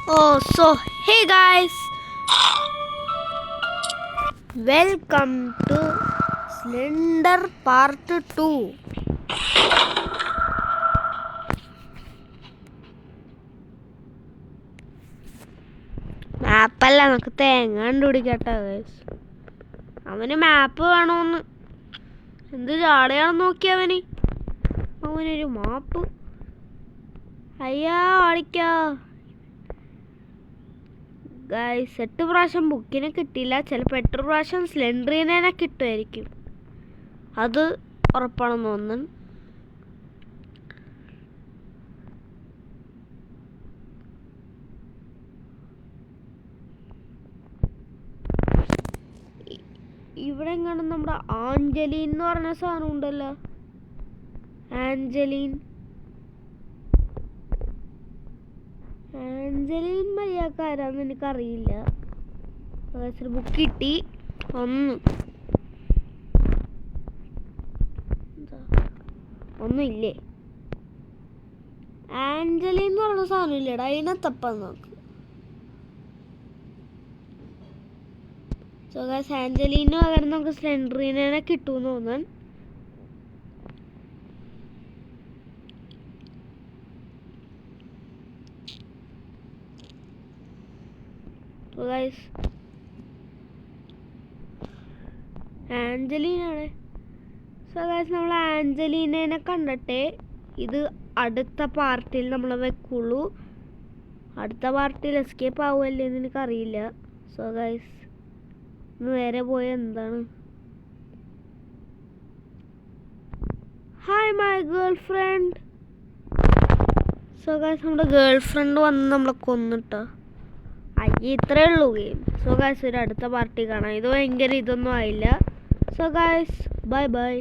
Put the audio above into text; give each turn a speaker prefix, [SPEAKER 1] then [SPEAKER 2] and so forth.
[SPEAKER 1] So hey guys, welcome to Slender Part 2. മാപ്പല്ല, നമുക്ക് തേങ്ങ കണ്ടുപിടിക്കട്ടെ guys. അവന് മാപ്പ് വേണമെന്ന് എന്ത് ചാടയാണെന്ന് നോക്കിയവന്. അവനൊരു മാപ്പ്. അയ്യാ ഓടിക്കോ ഗൈസ്. 8 പ്രാവശ്യം ബുക്കിനെ കിട്ടിയില്ല. ചിലപ്പോൾ 8 പ്രാവശ്യം സ്ലെൻഡറിനെ കിട്ടുമായിരിക്കും. അത് ഉറപ്പാണെന്ന് തോന്നുന്നു. ഇവിടെ എങ്ങനെ നമ്മുടെ ആഞ്ചലീൻ എന്ന് പറഞ്ഞ സാധനം ഉണ്ടല്ലോ. ആഞ്ചലീൻ മര്യാദക്കാരാന്ന് എനിക്കറിയില്ല. ബുക്ക് കിട്ടി. ഒന്നുമില്ലേ. ആഞ്ചലീൻ എന്ന് പറഞ്ഞ സാധനം ഇല്ലേടാ. അതിനെ തപ്പാൻ നോക്ക്. സോ ഗൈസ്, ആഞ്ചലീന് പകരം നമുക്ക് സ്ലെൻഡറിനെ കിട്ടുമെന്ന് തോന്നാൻ. സോ ഗൈസ്, ആഞ്ചലീനാണ്. സോ ഗൈസ്, നമ്മൾ ആഞ്ചലീനെ കണ്ടിട്ടേ ഇത് അടുത്ത പാർട്ടിൽ നമ്മൾ വെക്കുള്ളൂ. അടുത്ത പാർട്ടിയിൽ എസ്കേപ്പ് ആവുമല്ലേ എന്ന് എനിക്കറിയില്ല. സോ ഗൈസ്, നേരെ പോയ എന്താണ്? Hi my girl friend. So guys, നമ്മുടെ ഗേൾ ഫ്രണ്ട് വന്ന് നമ്മളെ കൊന്നിട്ടോ. അയ്യേ, ഇത്രേ ഉള്ളൂ ഗെയിം. സോ ഗൈസ്, ഒരു അടുത്ത പാർട്ടി കാണാം. ഇത് ഭയങ്കര ഇതൊന്നും ആയില്ല. So guys, bye bye.